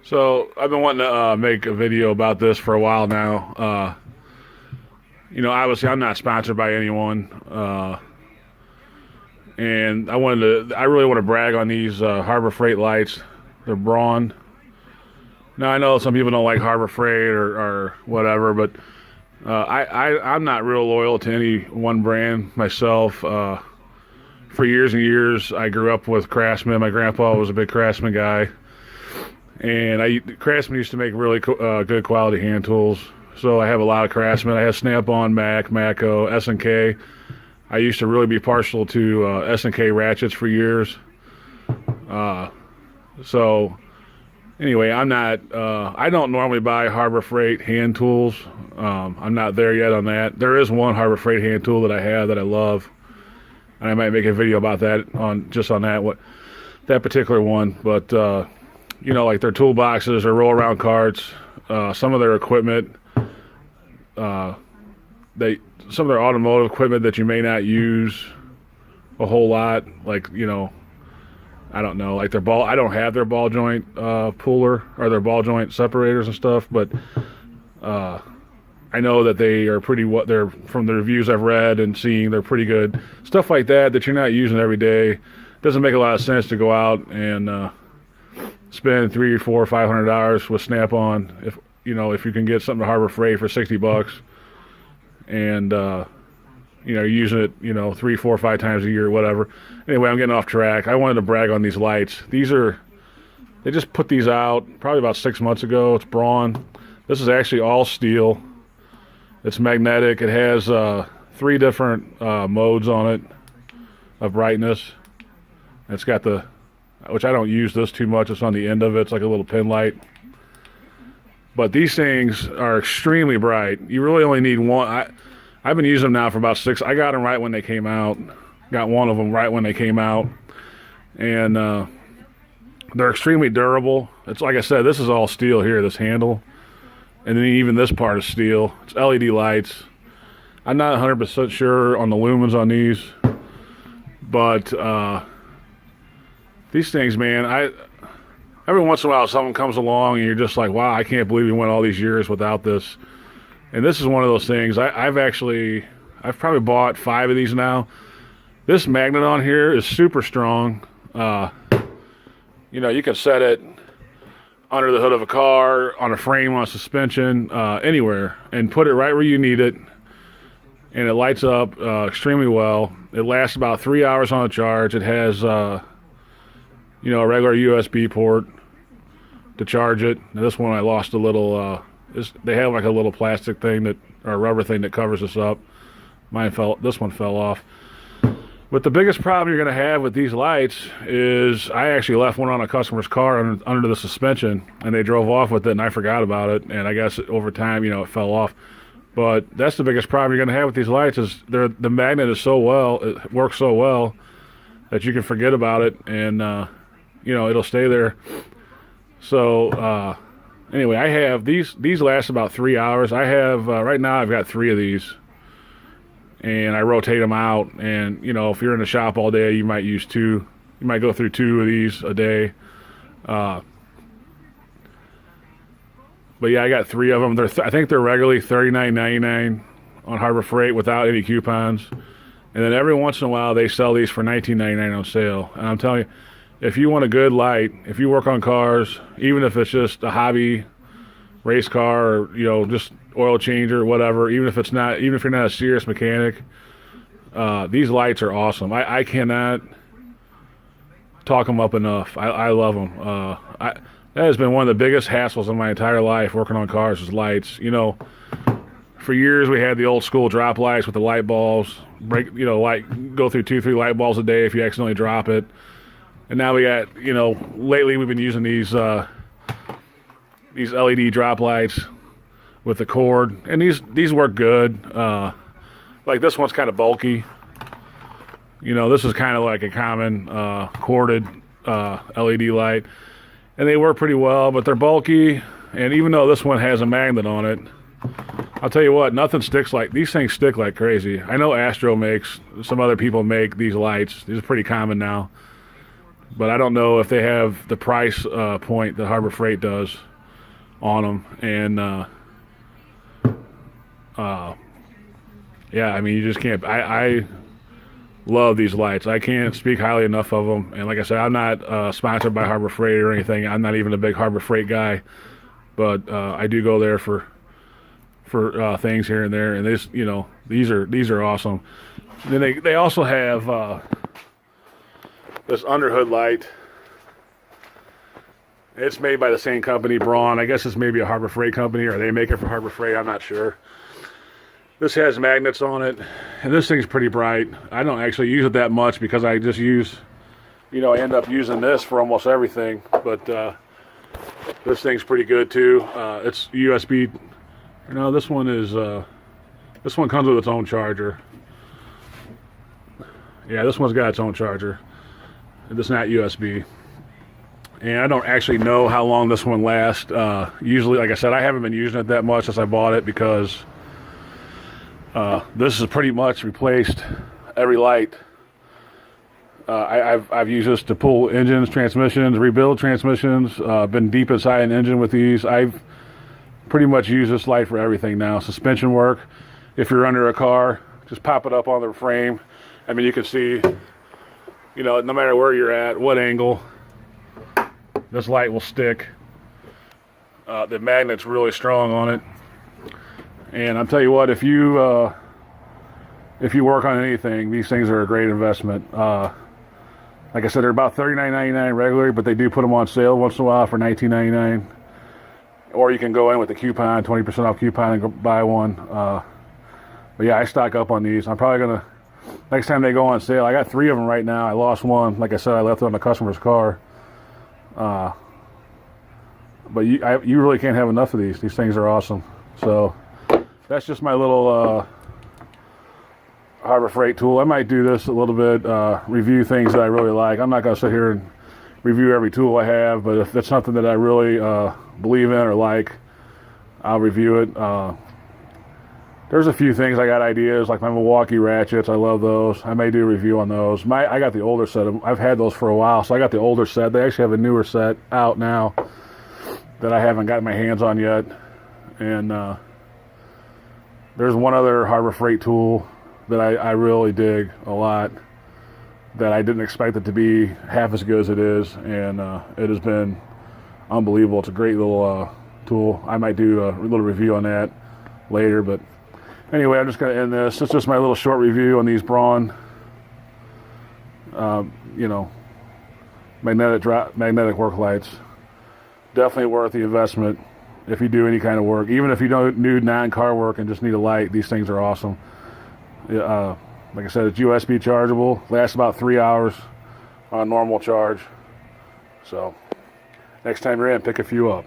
So I've been wanting to make a video about this for a while now. Obviously I'm not sponsored by anyone, and I really want to brag on these Harbor Freight lights. They're Braun. Now I know some people don't like Harbor Freight or whatever, but I'm not real loyal to any one brand myself. For years and years, I grew up with Craftsman. My grandpa was a big Craftsman guy. And Craftsman used to make really good quality hand tools. So I have a lot of Craftsman. I have Snap-on, Mac, Matco, S&K. I used to really be partial to S&K ratchets for years. So anyway, I don't normally buy Harbor Freight hand tools. I'm not there yet on that. There is one Harbor Freight hand tool that I have that I love. And I might make a video about that on that particular one. But like their toolboxes or roll around carts, some of their equipment, some of their automotive equipment that you may not use a whole lot, like, I don't know, like I don't have their ball joint puller or their ball joint separators and stuff, but I know that they are they're, from the reviews I've read and seeing, they're pretty good. Stuff like that you're not using every day. Doesn't make a lot of sense to go out and spend $300, $400, $500 with Snap-on if you can get something to Harbor Freight for $60 and you're using it 3, 4, 5 times a year or whatever. Anyway, I'm getting off track. I wanted to brag on these lights. They just put these out probably about 6 months ago. It's Braun. This is actually all steel. It's magnetic. It has 3 different modes on it of brightness. It's got which I don't use this too much. It's on the end of it. It's like a little pin light. But these things are extremely bright. You really only need one. I've been using them now for about 6. I got them right when they came out. Got one of them right when they came out. And they're extremely durable. It's like I said, this is all steel here, this handle. And then even this part is steel. It's LED lights. I'm not 100% sure on the lumens on these. But these things, man, every once in a while someone comes along and you're just like, wow, I can't believe we went all these years without this. And this is one of those things. I've probably bought 5 of these now. This magnet on here is super strong. You can set it under the hood of a car, on a frame, on a suspension, anywhere, and put it right where you need it. And it lights up extremely well. It lasts about 3 hours on a charge. It has a regular USB port to charge it. Now this one I lost a little, they have like a little plastic thing or a rubber thing that covers this up. This one fell off. But the biggest problem you're going to have with these lights is I actually left one on a customer's car under the suspension, and they drove off with it, and I forgot about it, and I guess over time, it fell off. But that's the biggest problem you're going to have with these lights is the magnet is it works so well that you can forget about it, and it'll stay there. So anyway, I have these last about 3 hours. I have right now I've got 3 of these, and I rotate them out. And if you're in the shop all day, you might use 2. You might go through 2 of these a day. But yeah, I got 3 of them. I think they're regularly $39.99 on Harbor Freight without any coupons. And then every once in a while, they sell these for $19.99 on sale. And I'm telling you, if you want a good light, if you work on cars, even if it's just a hobby race car or just oil change or whatever, even if you're not a serious mechanic, these lights are awesome. I cannot talk them up enough. I love them. That has been one of the biggest hassles in my entire life working on cars is lights. For years we had the old school drop lights with the light bulbs. Go through 2, 3 light bulbs a day if you accidentally drop it. And now we got, lately we've been using these LED drop lights with the cord, and these work good. Like this one's kind of bulky. This is kind of like a common corded LED light, and they work pretty well, but they're bulky. And even though this one has a magnet on it, I'll tell you what, nothing sticks like these things stick like crazy. I know Astro some other people make these lights. These are pretty common now. but I don't know if they have the price point that Harbor Freight does on them. And yeah, I mean, you just can't. I love these lights. I can't speak highly enough of them. And like I said, I'm not sponsored by Harbor Freight or anything. I'm not even a big Harbor Freight guy, but I do go there for things here and there. And this, you know, these are awesome. And then they also have this underhood light. It's made by the same company, Braun. I guess it's maybe a Harbor Freight company, or they make it for Harbor Freight. I'm not sure. This has magnets on it, and this thing's pretty bright. I don't actually use it that much because I just use, you know, I end up using this for almost everything. But this thing's pretty good too. It's USB. No, this one is. This one comes with its own charger. Yeah, this one's got its own charger. It's not USB. And I don't actually know how long this one lasts. Usually, like I said, I haven't been using it that much since I bought it because this has pretty much replaced every light. I've used this to pull engines, transmissions, rebuild transmissions. Been deep inside an engine with these. I've pretty much used this light for everything now. Suspension work. If you're under a car, just pop it up on the frame. I mean, you can see, you know, no matter where you're at, what angle, this light will stick. The magnet's really strong on it. And I'll tell you what, if you work on anything, these things are a great investment. Like I said, they're about $39.99 regularly, but they do put them on sale once in a while for $19.99. Or you can go in with a coupon, 20% off coupon, and go buy one. But yeah, I stock up on these. I'm probably gonna, next time they go on sale, I got 3 of them right now. I lost one. Like I said, I left it on the customer's car. But you really can't have enough of these. These things are awesome. So that's just my little Harbor Freight tool. I might do this a little bit, review things that I really like. I'm not going to sit here and review every tool I have, but if it's something that I really believe in or like, I'll review it. There's a few things I got ideas, like my Milwaukee ratchets. I love those. I may do a review on those. I got the older set of them. I've had those for a while, so I got the older set. They actually have a newer set out now that I haven't gotten my hands on yet. And there's one other Harbor Freight tool that I really dig a lot that I didn't expect it to be half as good as it is, and it has been unbelievable. It's a great little tool. I might do a little review on that later, but anyway, I'm just going to end this. It's just my little short review on these Braun, you know, magnetic work lights. Definitely worth the investment if you do any kind of work. Even if you don't do non-car work and just need a light, these things are awesome. Like I said, it's USB chargeable. Lasts about 3 hours on normal charge. So next time you're in, pick a few up.